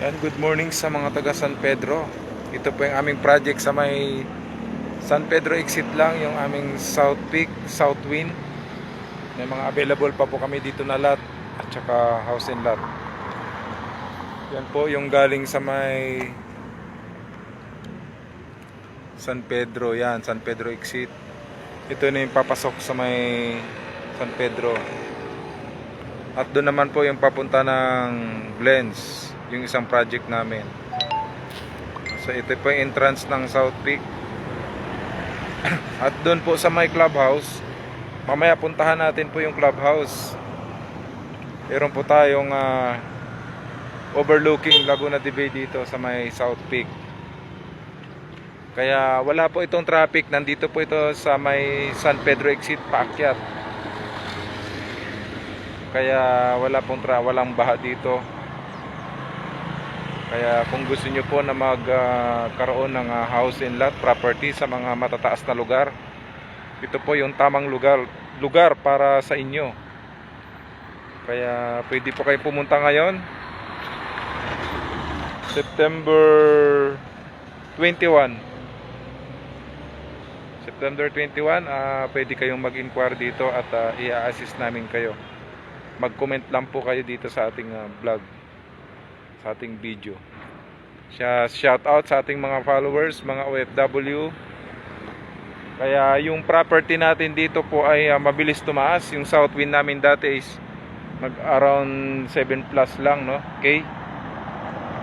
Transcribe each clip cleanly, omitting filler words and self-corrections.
Yan, good morning sa mga taga San Pedro. Ito po yung aming project sa may San Pedro exit lang, yung aming South Peak, South Wind. May mga available pa po kami dito na lot at saka house and lot. Yan po yung galing sa may San Pedro, yan, San Pedro exit. Ito na yung papasok sa may San Pedro. At doon naman po yung papunta ng Glens, yung isang project namin. So ito po yung entrance ng South Peak. At doon po sa may clubhouse, mamaya puntahan natin po yung clubhouse. Meron po tayong overlooking Laguna de Bay dito sa may South Peak. Kaya wala po itong traffic. Nandito po ito sa may San Pedro exit paakyat. Kaya walang baha dito. Kaya kung gusto nyo po na magkaroon ng house and lot property sa mga matataas na lugar, ito po yung tamang lugar para sa inyo. Kaya pwede po kayo pumunta ngayon, September 21. September 21, pwede kayong mag-inquire dito at i-assist namin kayo. Mag-comment lang po kayo dito sa ating vlog, sa ating video. Shout out sa ating mga followers, mga OFW. Kaya yung property natin dito po ay mabilis tumaas. Yung South Wind namin dati is around 7 plus lang, no? K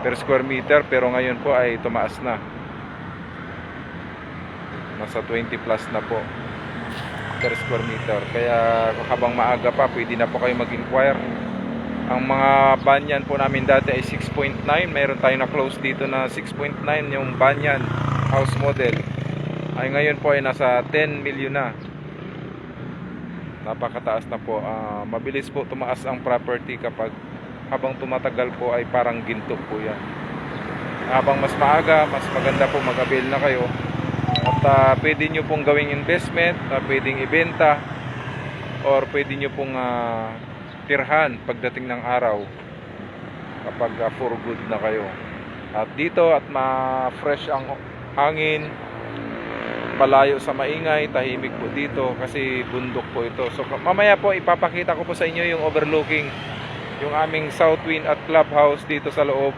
per square meter, pero ngayon po ay tumaas na. Nasa 20 plus na po per square meter. Kaya habang maaga pa, pwede na po kayo mag-inquire. Ang mga banyan po namin dati ay 6.9. Mayroon tayong na-close dito na 6.9 yung banyan house model. Ay ngayon po ay nasa 10 million na. Napakataas na po. Mabilis po tumaas ang property kapag habang tumatagal po ay parang ginto po yan. Habang mas maaga, mas maganda po mag-avail na kayo. At pwede nyo pong gawing investment, pwedeng ibenta, or pwede nyo pong tirhan pagdating ng araw kapag for good na kayo. At dito at ma-fresh ang hangin, malayo sa maingay, tahimik po dito kasi bundok po ito. So mamaya po ipapakita ko po sa inyo yung overlooking, yung aming South Wind at clubhouse dito sa loob.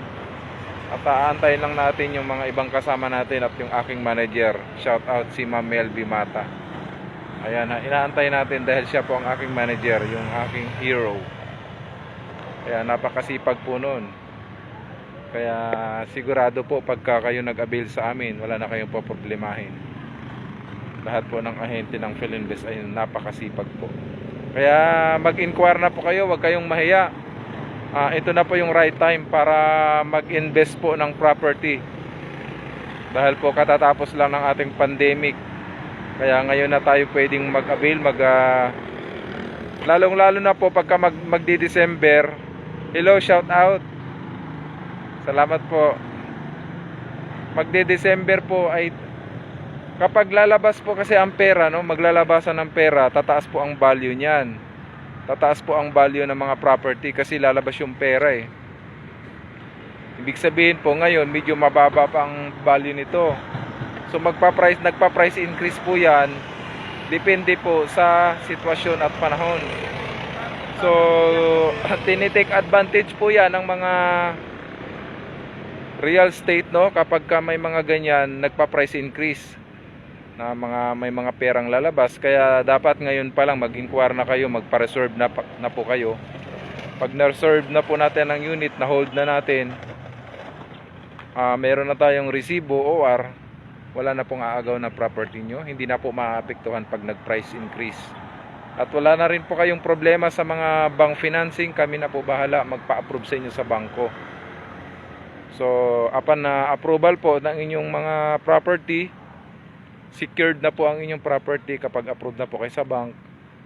At aantayin lang natin yung mga ibang kasama natin at yung aking manager. Shout out si Ma'am Melby Mata. Ayan, inaantay natin dahil siya po ang aking manager, yung aking hero. Kaya napakasipag po nun. Kaya sigurado po pagka kayo nag-avail sa amin, wala na kayong poproblemahin. Lahat po ng ahente ng Philinvest ay napakasipag po. Kaya mag-inquire na po kayo, huwag kayong mahiya. Ito na po yung right time para mag-invest po ng property. Dahil po katatapos lang ng ating pandemic. Kaya ngayon na tayo pwedeng mag-avail, lalong-lalo na po pagka magdi-December. Hello, shout out. Salamat po. Magdi-December po ay kapag lalabas po kasi ang pera, no, maglalabasan ng pera, tataas po ang value niyan. Tataas po ang value ng mga property kasi lalabas yung pera eh. Ibig sabihin po ngayon medyo mababa pa ang value nito. So nagpa-price increase po yan. Depende po sa sitwasyon at panahon. So tinitake advantage po yan ng mga real estate, no, kapag may mga ganyan nagpa-price increase na may mga perang lalabas. Kaya dapat ngayon pa lang mag-inquire na kayo, magpa-reserve na po kayo. Pag na-reserve na po natin ang unit, na hold na natin, meron na tayong resibo OR, wala na pong aagaw na property nyo, hindi na po maapektuhan pag nag-price increase. At wala na rin po kayong problema sa mga bank financing, kami na po bahala magpa-approve sa inyo sa bangko. So upon na approval po ng inyong mga property, secured na po ang inyong property. Kapag approved na po kayo sa bank,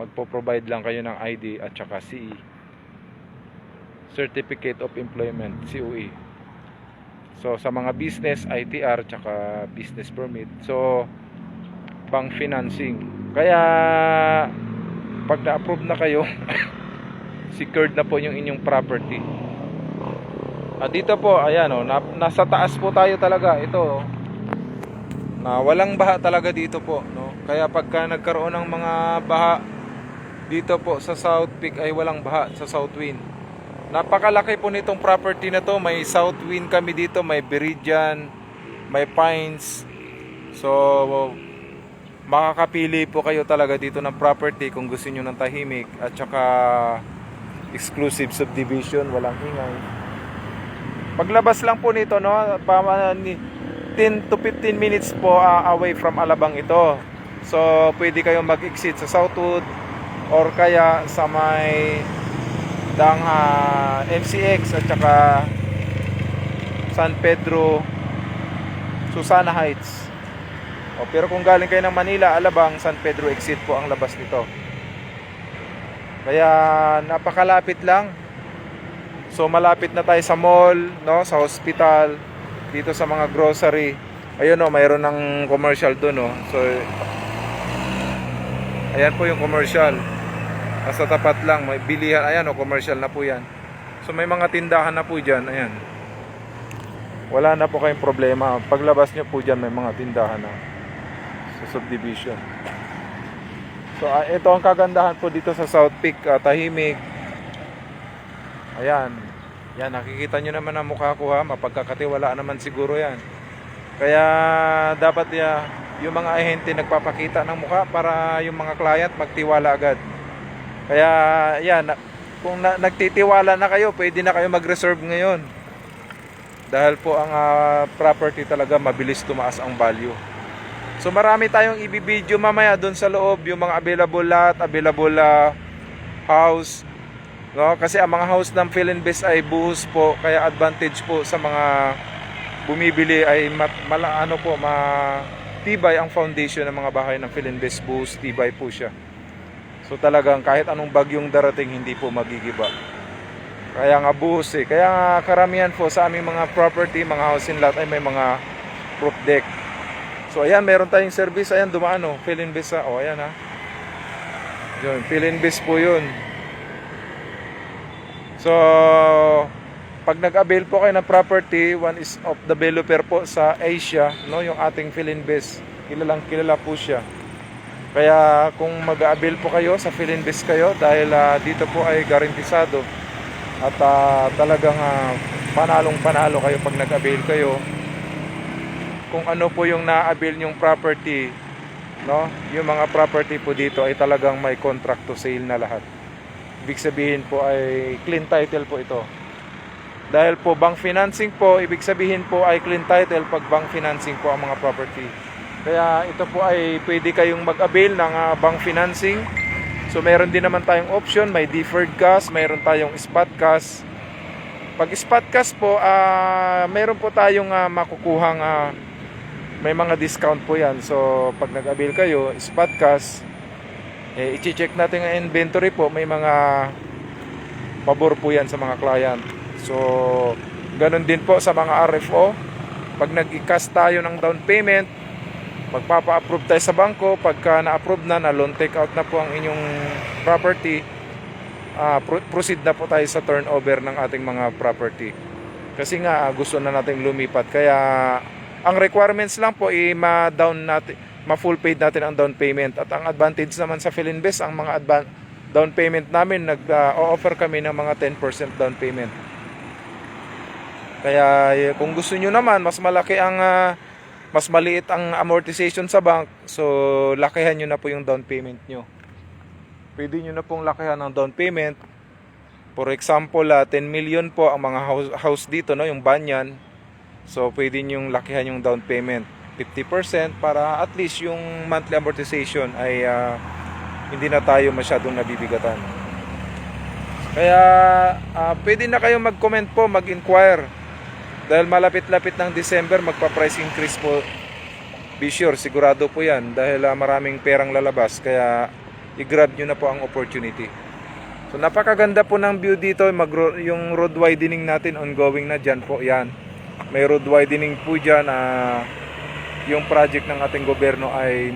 magpo-provide lang kayo ng ID at saka CE, Certificate of Employment, COE. So sa mga business, ITR tsaka business permit. So bank financing. Kaya pag na-approve na kayo secured na po yung inyong property. Dito po, ayan oh, nasa taas po tayo talaga. Ito oh, na walang baha talaga dito po, no? Kaya pagka nagkaroon ng mga baha dito po sa South Peak ay walang baha sa South Wind. Napakalaki po nitong property na to. May South Wind kami dito, may Viridian, may Pines. So makakapili po kayo talaga dito ng property kung gusto niyo ng tahimik at saka exclusive subdivision, walang ingay. Paglabas lang po nito, no, 10 to 15 minutes po away from Alabang ito. So pwede kayong mag-exit sa Southwood or kaya sa may MCX at saka San Pedro, Susana Heights. Pero kung galing kayo ng Manila, Alabang, San Pedro exit po ang labas nito. Kaya napakalapit lang. So malapit na tayo sa mall, no, sa hospital, dito sa mga grocery. Ayun oh, mayroon ng commercial doon oh. So ayan po yung commercial. Nasa tapat lang, may bilihan. Ayan oh, commercial na po yan. So may mga tindahan na po diyan, ayan. Wala na po kayong problema. Paglabas niyo po diyan may mga tindahan na sa subdivision. So ito ang kagandahan po dito sa South Peak, tahimik. Ayan. Yan, nakikita nyo naman ang mukha ko ha. Mapagkakatiwalaan naman siguro yan. Kaya dapat yung mga ahente nagpapakita ng mukha para yung mga client magtiwala agad. Kaya yan, kung nagtitiwala na kayo, pwede na kayo mag-reserve ngayon. Dahil po ang property talaga mabilis tumaas ang value. So marami tayong i-video mamaya doon sa loob, yung mga available lot, available house. No, kasi ang mga house ng Philinvest ay buhos po, kaya advantage po sa mga bumibili ay matibay ang foundation ng mga bahay ng Philinvest, buhos, tibay po siya. So talagang kahit anong bagyong darating hindi po magigiba. Kaya nga buhos eh. Kaya nga karamihan po sa aming mga property, mga house and lot ay may mga roof deck. So ayan, meron tayong service, ayan dumaan oh, Philinvest oh, ayan ha. Yun, Philinvest po yun. So, pag nag-avail po kayo ng property, one is of developer po sa Asia, no, yung ating Philinvest. Kilalang kilala po siya. Kaya kung mag-avail po kayo sa Philinvest kayo, dahil dito po ay garantisado at talagang panalong-panalo kayo pag nag-avail kayo. Kung ano po yung na-avail yung property, no, yung mga property po dito ay talagang may contract to sale na lahat. Ibig sabihin po ay clean title po ito. Dahil po bank financing po, ibig sabihin po ay clean title pag bank financing po ang mga property. Kaya ito po ay pwede kayong mag-avail ng bank financing. So meron din naman tayong option, may deferred cash, meron tayong spot cash. Pag spot cash po, meron po tayong makukuhang may mga discount po yan. So pag nag-avail kayo, spot cash, i-check natin ang inventory po, may mga pabor po yan sa mga client. So ganun din po sa mga RFO. Pag nag-i-cash tayo ng down payment, magpapa-approve tayo sa bangko. Pagka na-approve na loan take out na po ang inyong property, proceed na po tayo sa turnover ng ating mga property. Kasi nga gusto na nating lumipat. Kaya ang requirements lang po ma-full paid natin ang down payment. At ang advantage naman sa Philinvest, ang mga down payment namin, nag-offer kami ng mga 10% down payment. Kaya kung gusto nyo naman, mas maliit ang amortization sa bank, so lakihan nyo na po yung down payment nyo. Pwede nyo na pong lakihan ng down payment. For example, 10 million po ang mga house dito, no, yung Banyan. So pwede nyo lakihan yung down payment 50% para at least yung monthly amortization ay hindi na tayo masyadong nabibigatan. Kaya pwede na kayo mag-comment po, mag-inquire. Dahil malapit-lapit ng December, magpa-price increase po. Be sure, sigurado po yan. Dahil maraming perang lalabas. Kaya i-grab nyo na po ang opportunity. So napakaganda po ng view dito. Yung road widening natin ongoing na dyan po. Yan. May road widening po dyan. Yung project ng ating gobyerno ay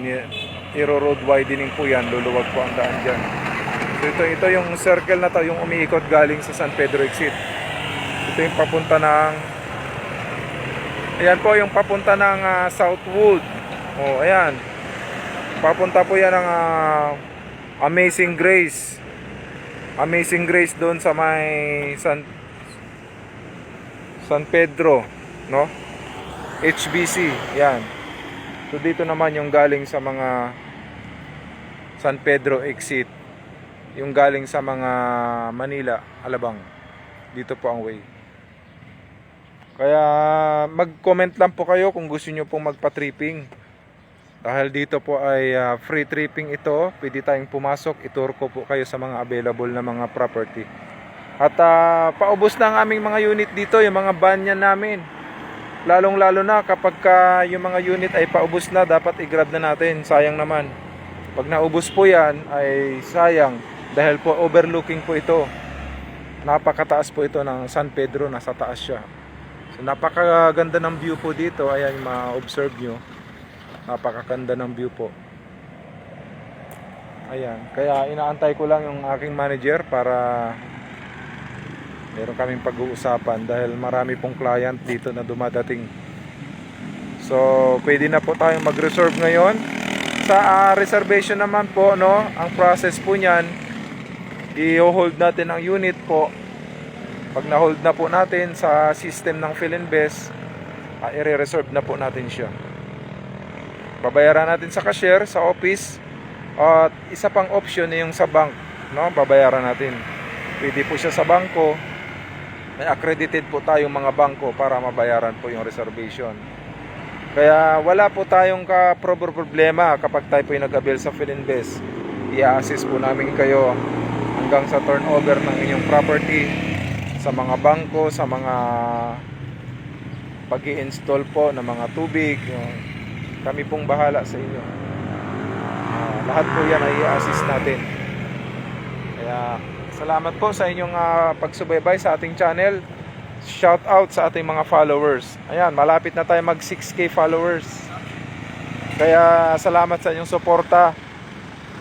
road widening po yan. Luluwag po ang daan dyan. So ito yung circle na to, yung umiikot galing sa San Pedro exit. Ito yung papunta ng, ayan po yung papunta ng Southwood. Oh, ayan. Papunta po yan ng Amazing Grace. Amazing Grace doon sa may San Pedro, no? HBC, yan. So dito naman yung galing sa mga San Pedro exit. Yung galing sa mga Manila, Alabang. Dito po ang way. Kaya mag-comment lang po kayo kung gusto nyo pong magpa-tripping. Dahil dito po ay free tripping ito. Pwede tayong pumasok. Ituro ko po kayo sa mga available na mga property. At paubos na ang aming mga unit dito. Yung mga banyan namin. Lalong lalo na kapag yung mga unit ay paubos na, dapat i-grab na natin. Sayang naman. Pag naubos po yan ay sayang. Dahil po overlooking po ito. Napakataas po ito ng San Pedro. Nasa taas siya. So napakaganda ng view po dito. Ayan, ma-observe nyo. Napakaganda ng view po. Ayan. Kaya inaantay ko lang yung aking manager para meron kaming pag-uusapan dahil marami pong client dito na dumadating. So, pwede na po tayong mag-reserve ngayon. Sa reservation naman po, no, ang process po niyan, i-hold natin ang unit po. Pag na-hold na po natin sa system ng Philinvest, i-reserve na po natin siya. Babayaran natin sa cashier, sa office, at isa pang option ay yung sa bank, no, babayaran natin. Pwede po siya sa bangko. May accredited po tayong mga bangko para mabayaran po yung reservation. Kaya wala po tayong problema kapag tayo po yung nag-avail sa Philinvest. I-assist po namin kayo hanggang sa turnover ng inyong property sa mga bangko, sa mga pag-i-install po ng mga tubig. Kami pong bahala sa inyo. Lahat po yan ay i-assist natin. Kaya salamat po sa inyong pagsubaybay sa ating channel. Shout out sa ating mga followers. Ayan, malapit na tayo mag 6K followers. Kaya salamat sa inyong suporta.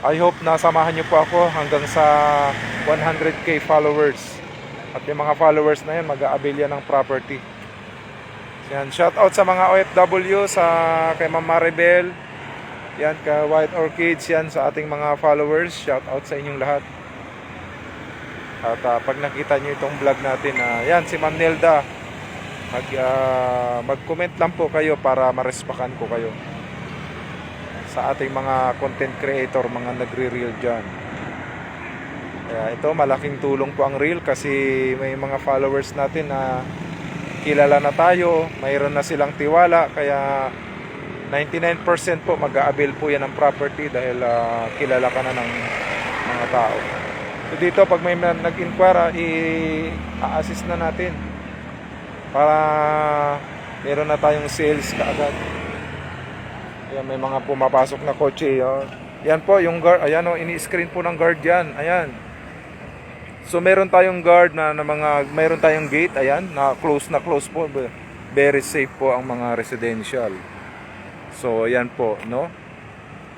I hope na samahan nyo po ako hanggang sa 100K followers. At yung mga followers na yan, mag-a-avail yan ng property. Yan, shout out sa mga OFW, sa kay Ma'am Maribel. Yan, kay White Orchids, yan sa ating mga followers. Shout out sa inyong lahat. At pag nakita nyo itong vlog natin, yan si Ma'am Nelda, mag-comment lang po kayo para marespakan ko kayo sa ating mga content creator, mga nagre-reel dyan. Kaya ito, malaking tulong po ang reel kasi may mga followers natin na kilala na tayo, mayroon na silang tiwala, kaya 99% po mag-a-avail po yan ng property dahil kilala ka na ng mga tao. So dito pag may nag-inquire, i-assist na natin para meron na tayong sales kaagad. Ayan, may mga pumapasok na kotse. Yan po yung guard, ayan o, ini-screen po ng guard yan. Ayan. So meron tayong guard na mga, meron tayong gate, ayan, na close po. Very safe po ang mga residential. So ayan po, no?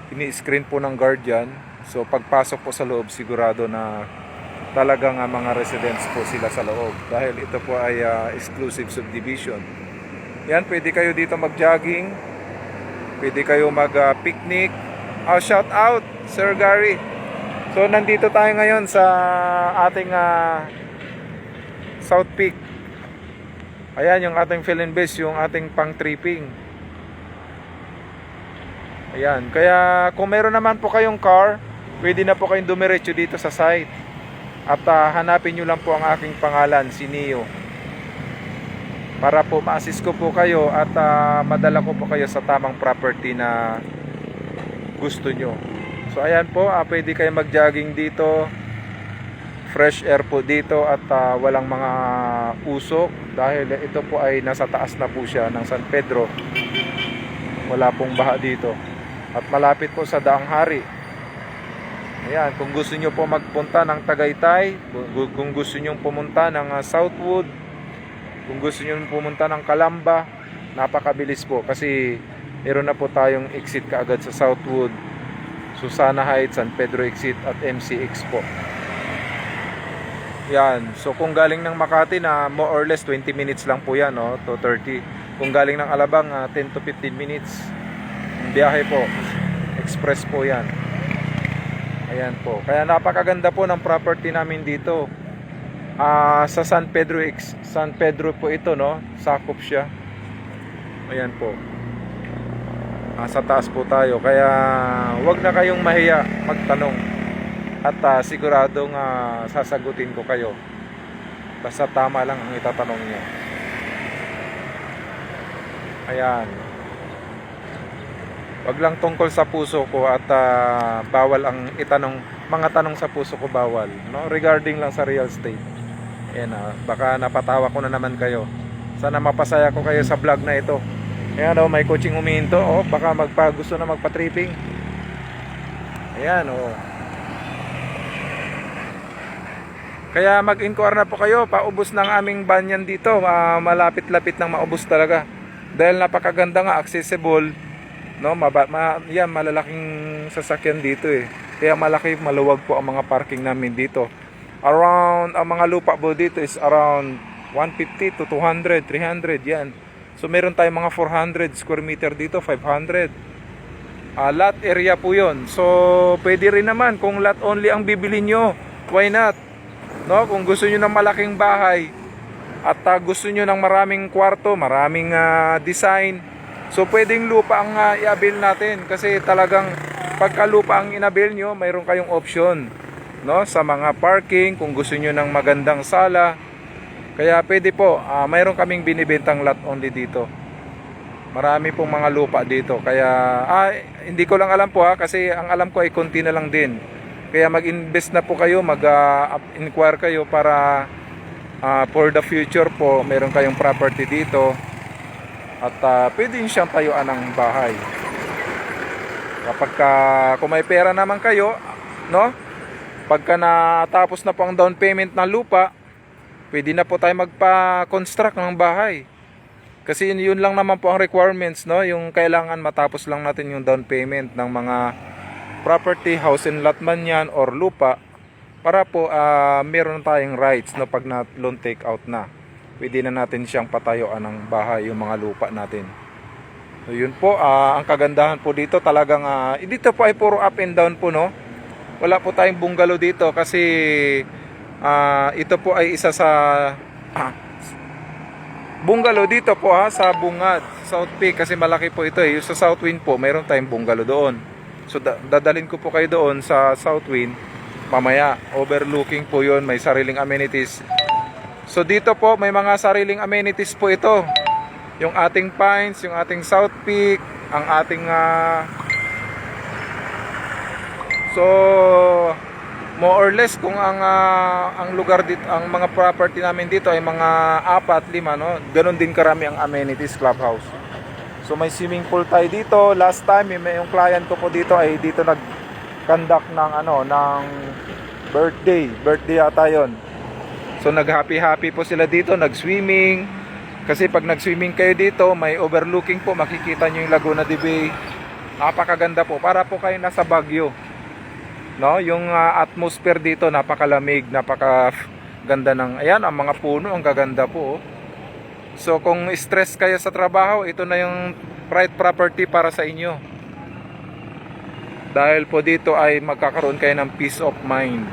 Ini-screen po ng guard yan. So pagpasok po sa loob, sigurado na talagang mga residents po sila sa loob. Dahil ito po ay exclusive subdivision. Yan, pwede kayo dito mag-jogging. Pwede kayo mag-picnic. Shout out, Sir Gary. So nandito tayo ngayon sa ating South Peak. Ayan yung ating Philinvest, yung ating pang-tripping. Ayan, kaya kung meron naman po kayong car, pwede na po kayong dumiretso dito sa site. At hanapin nyo lang po ang aking pangalan, si Neo. Para po ma-assist ko po kayo at madala ko po kayo sa tamang property na gusto nyo. So ayan po, pwede kayo mag-jogging dito. Fresh air po dito at walang mga usok. Dahil ito po ay nasa taas na po siya ng San Pedro. Wala pong baha dito. At malapit po sa Daang Hari. Ayan, kung gusto nyo po magpunta ng Tagaytay, kung gusto nyo pumunta ng Southwood, kung gusto nyo pumunta ng Calamba, napakabilis po kasi meron na po tayong exit kaagad sa Southwood, Susana Heights, San Pedro exit at MCX po. Yan. So kung galing ng Makati na more or less 20 minutes lang po yan, no? To 30. Kung galing ng Alabang 10 to 15 minutes. Biyahe po. Express po yan. Ayan po. Kaya napakaganda po ng property namin dito. Sa San Pedro po ito, no? Sakop siya. Ayan po. Sa taas po tayo. Kaya wag na kayong mahiya magtanong. At siguradong sasagutin ko kayo. Basta tama lang ang itatanong niyo. Ayan. Wag lang tungkol sa puso ko at bawal ang itanong, mga tanong sa puso ko bawal, no? Regarding lang sa real estate. Ayan, baka napatawa ko na naman kayo. Sana mapasaya ko kayo sa vlog na ito. Ayan, may coaching huminto. Baka gusto na magpa-tripping. Ayan, Kaya mag-inquire na po kayo, paubos ng aming banyan dito, malapit-lapit nang maubos talaga. Dahil napakaganda nga, accessible, no? Yan, malalaking sasakyan dito eh. Kaya maluwag po ang mga parking namin dito. Around, ang mga lupa po dito is around 150 to 200, 300, yan. So meron tayong mga 400 square meter dito, 500. Lot area po yun. So pwede rin naman kung lot only ang bibili nyo, why not? No, kung gusto niyo ng malaking bahay at gusto niyo ng maraming kwarto, maraming design, so pwedeng lupa ang i-avail natin kasi talagang pagka lupa ang in-avail nyo, mayroon kayong option, no, sa mga parking, kung gusto niyo ng magandang sala. Kaya pwede po, mayroon kaming binibentang lot only dito. Marami pong mga lupa dito. Kaya hindi ko lang alam po kasi ang alam ko ay konti na lang din. Kaya mag-invest na po kayo, mag-inquire kayo para for the future po, meron kayong property dito at pwede siyang tayuan ng bahay. Kapag kung may pera naman kayo, no? Pagka natapos na po ang down payment ng lupa, pwede na po tayo magpa-construct ng bahay. Kasi yun lang naman po ang requirements, no? Yung kailangan matapos lang natin yung down payment ng mga property, house and lot man yan or lupa, para po meron tayong rights, no, pag na loan take out na, pwede na natin siyang patayuan ng bahay, yung mga lupa natin. So yun po, ang kagandahan po dito talagang dito po ay puro up and down po, no. Wala po tayong bungalow dito kasi ito po ay isa sa bungalow dito po sa Bungad, South Peak, kasi malaki po ito eh. Yung sa Southwind po, mayroon tayong bungalow doon. So dadalhin ko po kayo doon sa Southwind mamaya. Overlooking po yun, may sariling amenities. So dito po may mga sariling amenities po ito. Yung ating Pines, yung ating South Peak, ang ating so more or less kung ang lugar dito, ang mga property namin dito ay mga 4, 5, no? Ganon din karami ang amenities, clubhouse. So may swimming pool tayo dito. Last time yung client ko po dito ay dito nag-conduct ng ng birthday ata yon. So nag-happy po sila dito, nag-swimming. Kasi pag nag-swimming kayo dito, may overlooking po, makikita nyo yung Laguna de Bay. Napakaganda po, para po kayo nasa Baguio. No, yung atmosphere dito napakalamig, napakaganda ng ayan, ang mga puno, ang gaganda po. So kung stress kayo sa trabaho, ito na yung right property para sa inyo. Dahil po dito ay magkakaroon kayo ng peace of mind.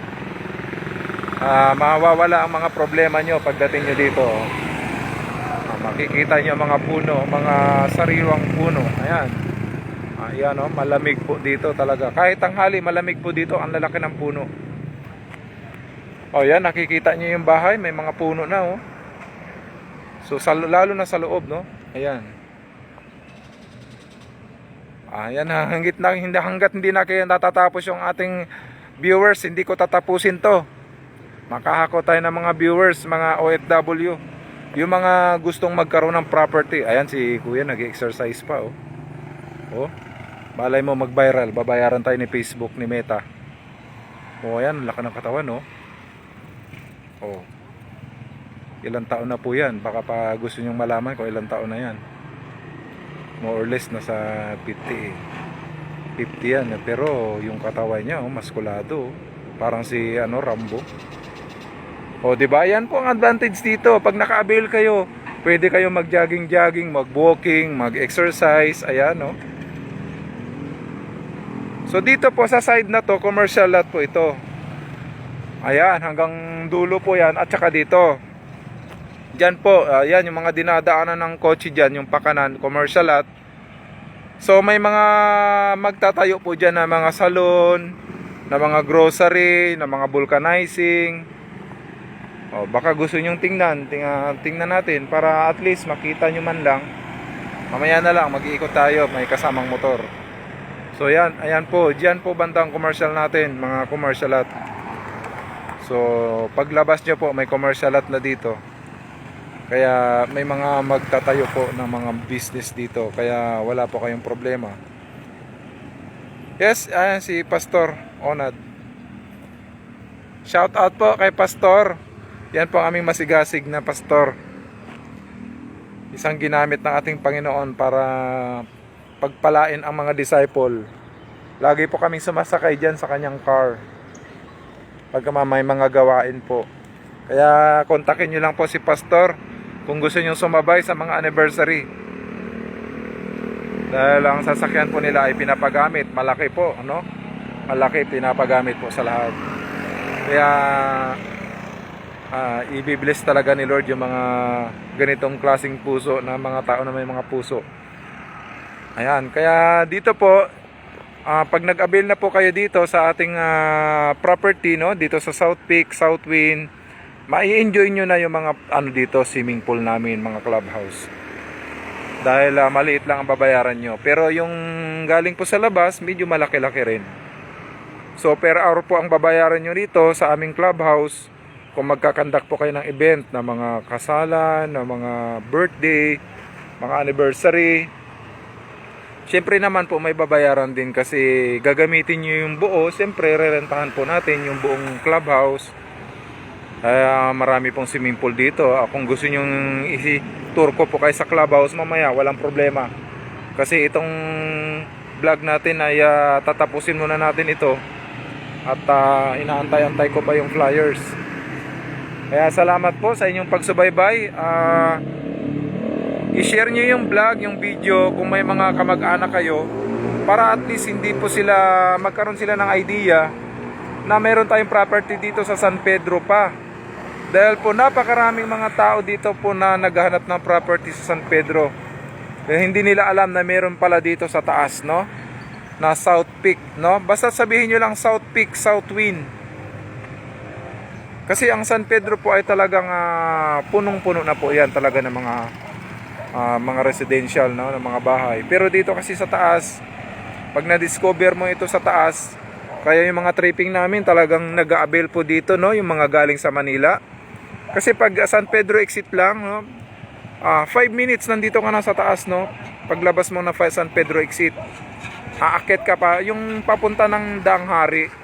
Mawawala ang mga problema nyo pagdating nyo dito. Makikita nyo mga puno, mga sariwang puno. Ayan. Ayan, malamig po dito talaga. Kahit tanghali, malamig po dito. Ang lalaki ng puno. Yan, nakikita nyo yung bahay. May mga puno na, So lalo na sa loob, no? Ayan. Ayan, hanggat hindi na kayo natatapos yung ating viewers, hindi ko tatapusin to. Makahako tayo ng mga viewers, mga OFW. Yung mga gustong magkaroon ng property. Ayan, si Kuya nag-exercise pa, Malay mo mag-viral, babayaran tayo ni Facebook, ni Meta. Ayan, laki ng katawan, Ilang taon na po yan? Baka pa gusto nyong malaman kung ilang taon na yan. More or less nasa 50 yan. Pero yung katawan niya, maskulado. Parang si Rambo. O, di ba? Yan po ang advantage dito. Pag naka-avail kayo, pwede kayo mag-jogging-jogging, mag-walking, mag-exercise. Ayan, no? So, dito po sa side na to, commercial lot po ito. Ayan, hanggang dulo po yan. At saka dito. Diyan po, ayan, yung mga dinadaanan ng kotse dyan, yung pakanan, commercial lot. So, may mga magtatayo po dyan na mga salon, na mga grocery, na mga vulcanizing. O, baka gusto nyong tingnan natin para at least makita nyo man lang. Mamaya na lang, mag-iikot tayo, may kasamang motor. So yan, ayan po, diyan po bandang commercial natin, mga commercial lot. So paglabas nyo po, may commercial lot na dito. Kaya may mga magtatayo po ng mga business dito, kaya wala po kayong problema. Yes, ayan si Pastor Onad. Shout out po kay Pastor. Yan po ang aming masigasig na pastor. Isang ginamit ng ating Panginoon para pagpalain ang mga disciple. Lagi po kaming sumasakay dyan sa kanyang car pagka may mga gawain po. Kaya kontakin nyo lang po si Pastor kung gusto nyo sumabay sa mga anniversary. Dahil ang sasakyan po nila ay pinapagamit. Malaki po, ano? Malaki, pinapagamit po sa lahat. Kaya i-bless talaga ni Lord yung mga ganitong klaseng puso na mga tao na may mga puso. Ayan, kaya dito po pag nag-avail na po kayo dito sa ating property, no, dito sa South Peak, Southwind, mai-enjoy nyo na yung mga dito, swimming pool namin, mga clubhouse. Dahil maliit lang ang babayaran nyo. Pero yung galing po sa labas, medyo malaki-laki rin. So per hour po ang babayaran nyo dito sa aming clubhouse. Kung magkakandak po kayo ng event na mga kasalan, na mga birthday, mga anniversary, syempre naman po may babayaran din kasi gagamitin nyo yung buo. Syempre rerentahan po natin yung buong clubhouse. Marami pong swimming pool dito. Kung gusto nyo i-tour ko po kayo sa clubhouse mamaya, walang problema. Kasi itong vlog natin ay tatapusin muna natin ito. At inaantay-antay ko pa yung flyers. Kaya salamat po sa inyong pagsubaybay. I-share nyo yung vlog, yung video kung may mga kamag-anak kayo, para at least hindi po sila magkaroon sila ng idea na meron tayong property dito sa San Pedro pa. Dahil po napakaraming mga tao dito po na naghahanap ng property sa San Pedro. Hindi nila alam na meron pala dito sa taas, no? Na South Peak, no? Basta sabihin nyo lang South Peak, Southwind. Kasi ang San Pedro po ay talagang punong-puno na po yan talaga ng mga residential, no, ng mga bahay. Pero dito kasi sa taas, pag na-discover mo ito sa taas, kaya yung mga tripping namin talagang nag-a-avail po dito, no, yung mga galing sa Manila. Kasi pag San Pedro exit lang, no, 5 minutes nandito ka na sa taas, no. Paglabas mo na San Pedro exit, aakyat ka pa yung papunta ng Danghari.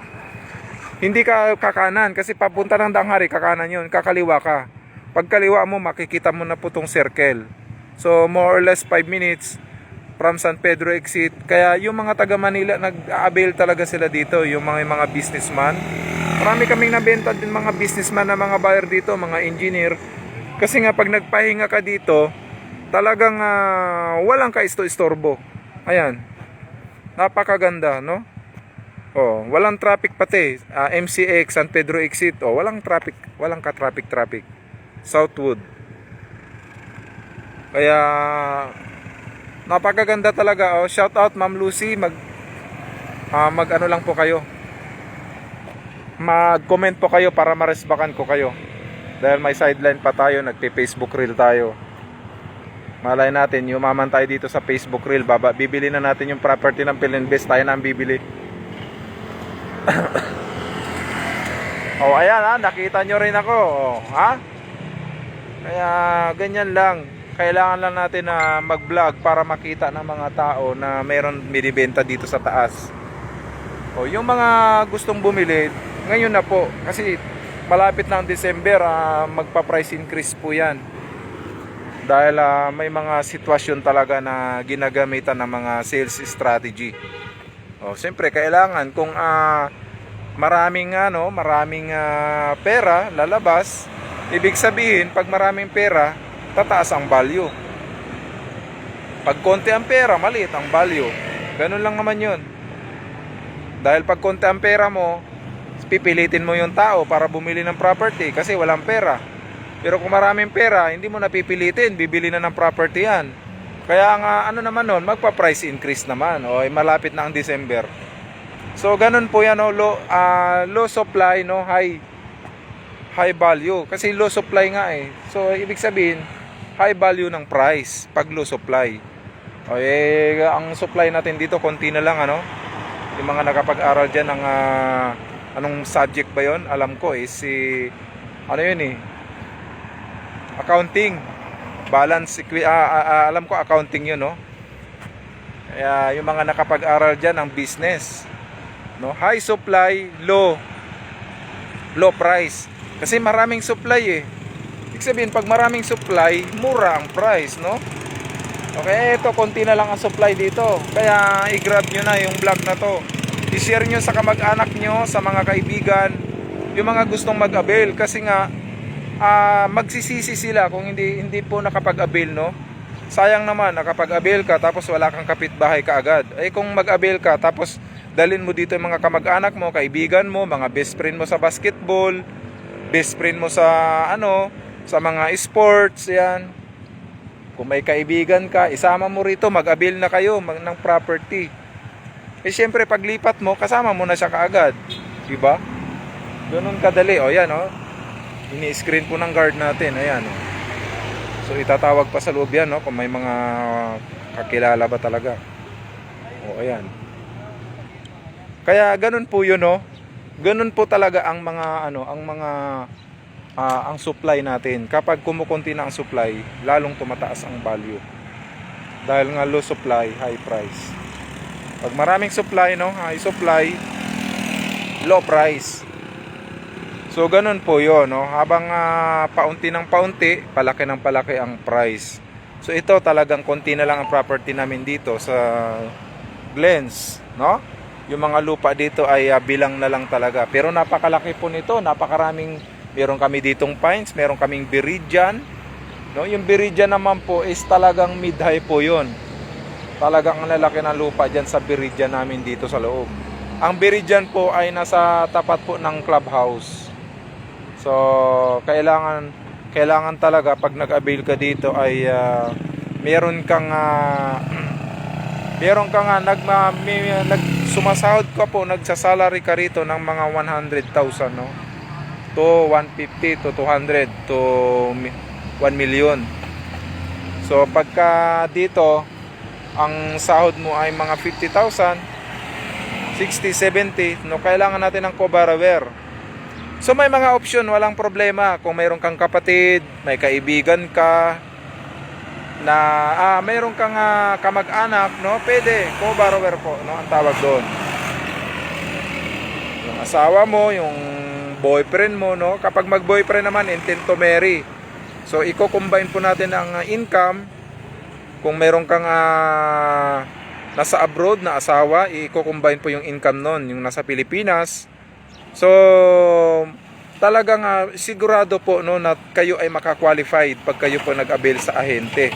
Hindi ka kakanan kasi papunta ng Danghari, kakanan yun, kakaliwa ka. Pagkaliwa mo, makikita mo na po tong circle. So more or less 5 minutes from San Pedro exit. Kaya yung mga taga Manila, nag-avail talaga sila dito, yung mga businessman. Marami kaming nabenta din mga businessman na mga buyer dito, mga engineer. Kasi nga pag nagpahinga ka dito, talagang walang ka-istorbo. Ayan, napakaganda, no? Oh, walang traffic pati. MCX, San Pedro exit. Oh, walang traffic, walang ka-traffic. Southwood. Kaya napakaganda talaga. Oh, shout out Ma'am Lucy. Mag ano lang po kayo. Mag-comment po kayo para maresbakan ko kayo. Dahil may sideline pa tayo, nagpe-Facebook reel tayo. Malay natin, yumaman tayo dito sa Facebook reel. Bibili na natin yung property ng Philinvest, tayo na ang bibili. Oh, ayan nakita nyo rin ako. Oh, ha? Kaya ganyan lang. Kailangan lang natin na mag-vlog para makita ng mga tao na mayroon binibenta dito sa taas. Oh, yung mga gustong bumili, ngayon na po kasi malapit na ang December, magpa-price increase po 'yan. Dahil may mga sitwasyon talaga na ginagamitan ng mga sales strategy. Oh, siyempre kailangan kung maraming pera lalabas. Ibig sabihin, pag maraming pera, tataas ang value. Pag konti ang pera, maliit ang value. Ganun lang naman yun. Dahil pag konti ang pera mo, pipilitin mo yung tao para bumili ng property kasi walang pera. Pero kung maraming pera, hindi mo napipilitin, bibili na ng property yan. Kaya nga, ano naman nun, magpa-price increase naman. O, malapit na ang December. So, ganun po yan, low supply, high value. Kasi low supply nga eh. So, ibig sabihin, high value ng price pag low supply. O, ang supply natin dito, konti na lang, yung mga nakapag-aral dyan ng, anong subject ba yon? Alam ko is accounting. Balance, alam ko accounting yun, Kaya, yung mga nakapag-aral dyan ng business. High supply, low price. Kasi maraming supply eh. Ibig sabihin, pag maraming supply, mura ang price, Okay, ito, konti na lang ang supply dito. Kaya, i-grab nyo na yung vlog na to. I-share nyo sa kamag-anak nyo, sa mga kaibigan, yung mga gustong mag-avail. Kasi nga, magsisisi sila kung hindi po nakapag-avail, Sayang naman, nakapag-avail ka, tapos wala kang kapitbahay kaagad. Kung mag-avail ka, tapos dalhin mo dito yung mga kamag-anak mo, kaibigan mo, mga best friend mo sa basketball, best friend mo sa sa mga sports, yan. Kung may kaibigan ka, isama mo rito, mag-avail na kayo ng property. Siyempre paglipat mo, kasama mo na siya kaagad, diba? Ganun kadali. Yan, ini-screen po ng guard natin, ayan. So itatawag pa sa loob yan, kung may mga kakilala ba talaga. Ayan. Kaya ganun po yun, Ganun po talaga ang mga ang supply natin. Kapag kumukunti na ang supply, lalong tumataas ang value. Dahil nga low supply, high price. Pag maraming supply, high supply, low price. So ganun po 'yon, Habang paunti ng paunti, palaki ng palaki ang price. So ito talagang konti na lang ang property namin dito sa Glens, Yung mga lupa dito ay bilang na lang talaga. Pero napakalaki po nito, napakaraming. Meron kami ditong pines, meron kaming Biridian. Yung Biridian naman po is talagang mid-high po 'yon. Talagang lalaki ng lupa diyan sa Biridian namin dito sa loob. Ang Biridian po ay nasa tapat po ng clubhouse. So, kailangan talaga pag nag-avail ka dito ay meron kang sumasahod ka po, nagsasalary ka rito ng mga 100,000, to 150 to 200 to 1 million. So, pagka dito, ang sahod mo ay mga 50,000, 60, 70, kailangan natin ng cover. So may mga option, walang problema. Kung mayroon kang kapatid, may kaibigan ka na mayroon kang kamag-anak, pwede, co-borrower po, ang tawag doon. Yung asawa mo, yung boyfriend mo, kapag mag-boyfriend naman, intend to marry. So i-combine po natin ang income. Kung mayroon kang nasa abroad na asawa, i-combine po yung income noon, yung nasa Pilipinas. So, talagang sigurado po na kayo ay makakwalified pag kayo po nag-avail sa ahente.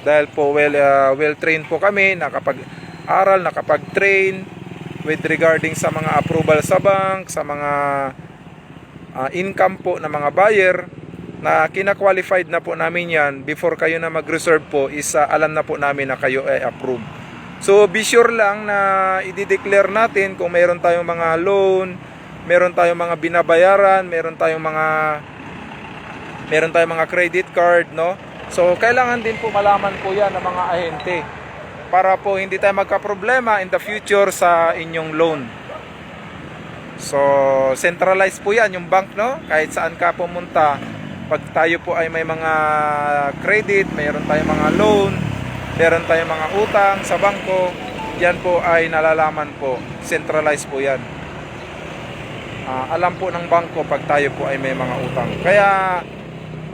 Dahil po well-trained po kami, nakapag-aral, nakapag-train with regarding sa mga approval sa bank, sa mga income po ng mga buyer na kina-qualified na po namin yan. Before kayo na mag-reserve po is alam na po namin na kayo ay approve. So, be sure lang na i-declare natin kung mayroon tayong mga loan, meron tayong mga binabayaran, meron tayong mga credit card, So, kailangan din po malaman po yan ng mga ahente para po hindi tayo magka-problema in the future sa inyong loan. So, centralized po yan, yung bank, Kahit saan ka pumunta, pag tayo po ay may mga credit, meron tayong mga loan, meron tayong mga utang sa bangko, yan po ay nalalaman po. Centralized po yan. Alam po ng bangko pag tayo po ay may mga utang. Kaya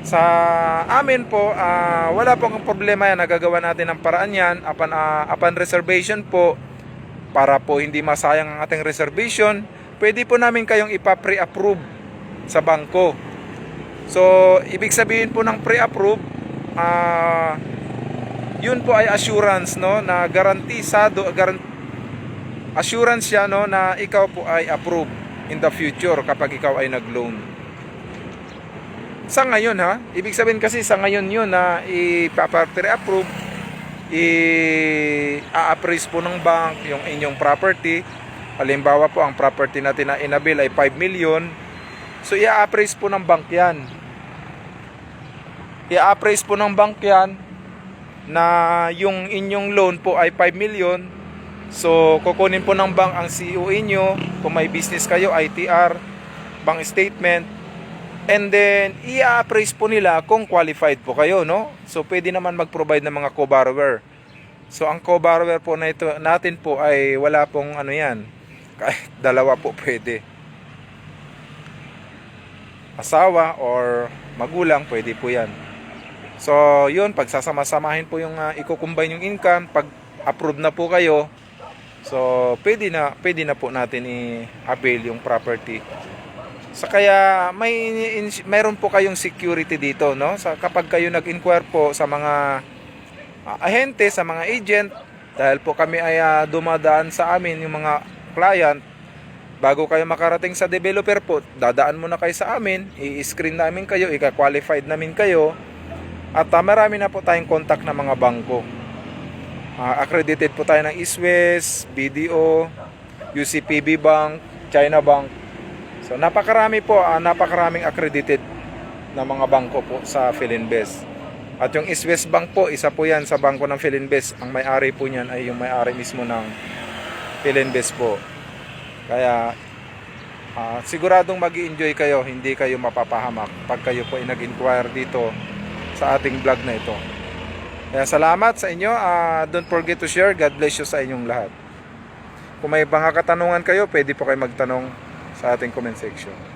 sa amin po, wala pong problema yan. Nagagawa natin ng paraan yan upon reservation po, para po hindi masayang ang ating reservation. pwede po namin kayong ipa-pre-approve sa bangko. So, ibig sabihin po ng pre-approve, yun po ay assurance, no, na assurance siya, no, na ikaw po ay approve in the future kapag ikaw ay nag-loan. Sa ngayon, ha, ibig sabihin kasi sa ngayon yun na ipapa-pre-approve, i-appraise po ng bank yung inyong property. Halimbawa po, ang property natin na inabil ay 5 million. So, i-appraise po ng bank yan. I-appraise po ng bank yan na yung inyong loan po ay 5 million. So, kukunin po ng bank ang COE nyo. Kung may business kayo, ITR, bank statement. And then, i-appraise po nila kung qualified po kayo, no? So, pwede naman mag-provide ng mga co-borrower. So, ang co-borrower po na ito, natin po ay wala pong ano yan. Kahit dalawa po pwede. Asawa or magulang, pwede po yan. So, yun, pagsasama-samahin po yung i-combine yung income, pag approve na po kayo, so, pwede na po natin i-avail yung property. So, kaya mayroon po kayong security dito, no? So, kapag kayo nag-inquire po sa mga ahente, sa mga agent, dahil po kami ay dumadaan sa amin yung mga client, bago kayo makarating sa developer po, dadaan muna kayo sa amin, i-screen namin kayo, ika-qualified namin kayo, at marami na po tayong contact ng mga bangko. Accredited po tayo ng East West, BDO, UCPB Bank, China Bank. So napakarami po, napakaraming accredited na mga bangko po sa Filinvest. At yung East West Bank po, isa po yan sa bangko ng Filinvest. Ang may-ari po niyan ay yung may-ari mismo ng Filinvest po. Kaya siguradong mag-i-enjoy kayo, hindi kayo mapapahamak pag kayo po ay nag-inquire dito sa ating vlog na ito. Kaya salamat sa inyo. Don't forget to share. God bless you sa inyong lahat. Kung may mga katanungan kayo, pwede po kayo magtanong sa ating comment section.